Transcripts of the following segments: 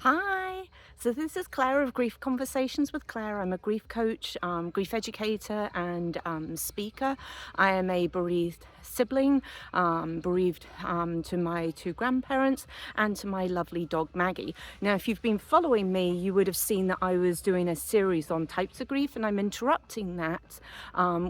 Hi, so this is Claire of Grief Conversations with Claire. I'm a grief coach, grief educator and speaker. I am a bereaved sibling, bereaved to my two grandparents and to my lovely dog Maggie. Now, if you've been following me, you would have seen that I was doing a series on types of grief, and I'm interrupting that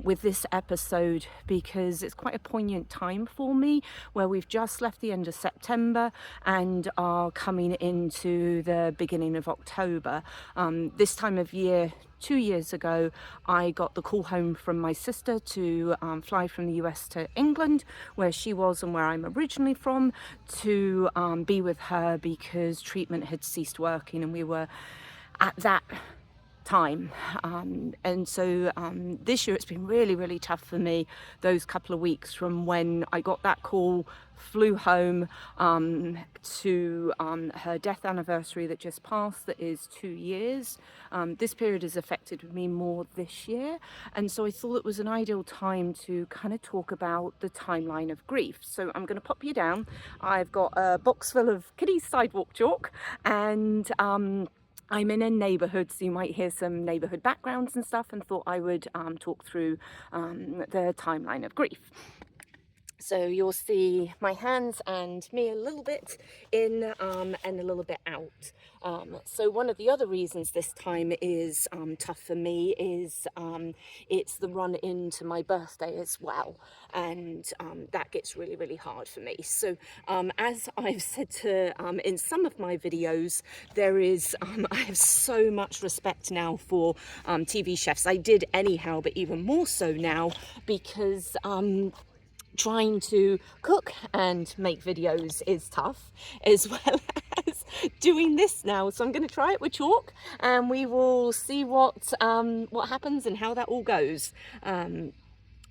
with this episode because it's quite a poignant time for me, where we've just left the end of September and are coming into the beginning of October. This time of year, 2 years ago, I got the call home from my sister to fly from the US to England, where she was and where I'm originally from, to be with her because treatment had ceased working, and we were at that time. And so this year it's been really tough for me, those couple of weeks from when I got that call, flew home to her death anniversary that just passed, that is 2 years. This period has affected me more this year, and so I thought it was an ideal time to kind of talk about the timeline of grief. So I'm going to pop you down. I've got a box full of Kitty's sidewalk chalk, and I'm in a neighbourhood, so you might hear some neighbourhood backgrounds and stuff, and thought I would talk through the timeline of grief. So you'll see my hands and me a little bit in and a little bit out. So one of the other reasons this time is tough for me is it's the run into my birthday as well, and that gets really hard for me. So as I've said to in some of my videos, there is I have so much respect now for TV chefs. I did anyhow, but even more so now, because trying to cook and make videos is tough, as well as doing this now. So I'm going to try it with chalk, and we will see what happens and how that all goes.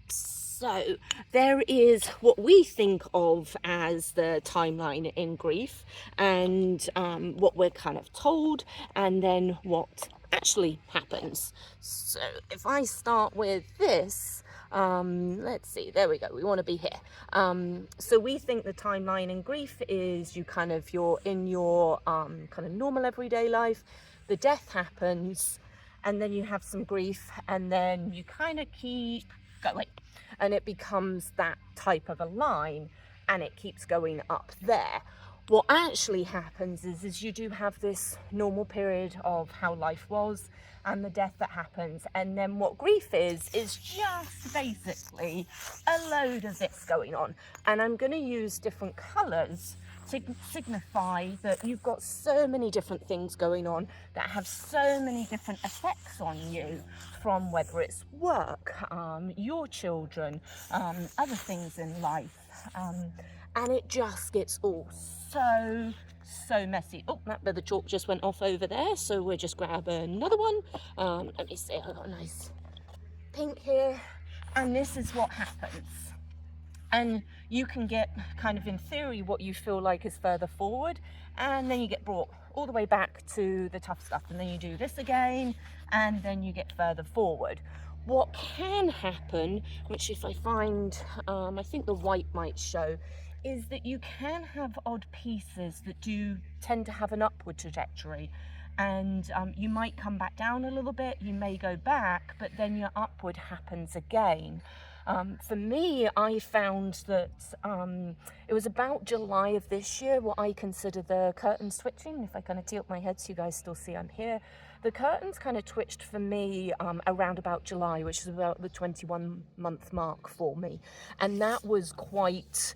So there is what we think of as the timeline in grief, and what we're kind of told, and then what actually happens. So if I start with this, let's see, there we go, we want to be here. So we think the timeline in grief is you're in your kind of normal everyday life, the death happens, and then you have some grief, and then you kind of keep going, and it becomes that type of a line, and it keeps going up there. What actually happens is you do have this normal period of how life was and the death that happens, and then what grief is just basically a load of this going on. And I'm going to use different colours to signify that you've got so many different things going on that have so many different effects on you, from whether it's work, your children, other things in life, and it just gets all so messy. Oh, that bit of the chalk just went off over there, so we'll just grab another one. Let me see, I've got a nice pink here, and this is what happens. And you can get kind of, in theory, what you feel like is further forward, and then you get brought all the way back to the tough stuff, and then you do this again, and then you get further forward. What can happen, which if I find, I think the white might show, is that you can have odd pieces that do tend to have an upward trajectory, and you might come back down a little bit, you may go back, but then your upward happens again. For me, I found that it was about July of this year what I consider the curtain switching. If I kind of tilt my head so you guys still see I'm here, the curtains kind of twitched for me around about July, which is about the 21-month mark for me, and that was quite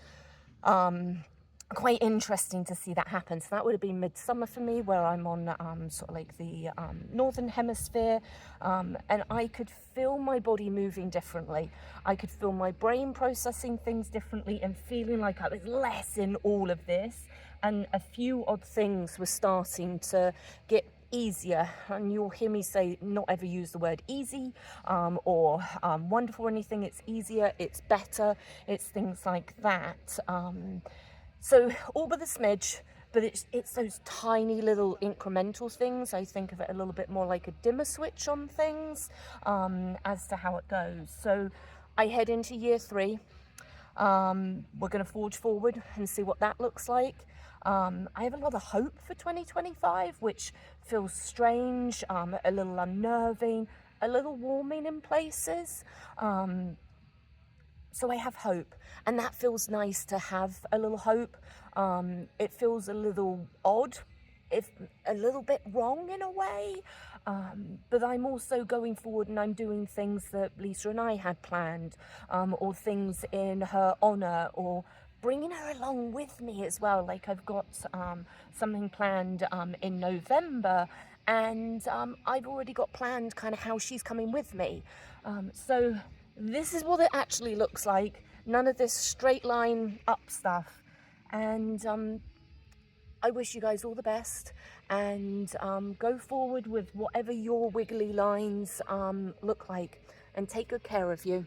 interesting to see that happen. So that would have been midsummer for me, where I'm on sort of like the northern hemisphere, and I could feel my body moving differently. I could feel my brain processing things differently and feeling like I was less in all of this, and a few odd things were starting to get easier. And you'll hear me say not ever use the word easy or wonderful or anything. It's easier, it's better, it's things like that. So all with a smidge, but it's those tiny little incremental things. I think of it a little bit more like a dimmer switch on things as to how it goes. So I head into year 3. We're going to forge forward and see what that looks like. I have a lot of hope for 2025, which feels strange, a little unnerving, a little warming in places. So I have hope, and that feels nice to have a little hope. It feels a little odd, if a little bit wrong in a way, but I'm also going forward and I'm doing things that Lisa and I had planned, or things in her honour, or bringing her along with me as well. Like I've got something planned in November, and I've already got planned kind of how she's coming with me. So this is what it actually looks like. None of this straight line up stuff. And I wish you guys all the best, and go forward with whatever your wiggly lines look like, and take good care of you.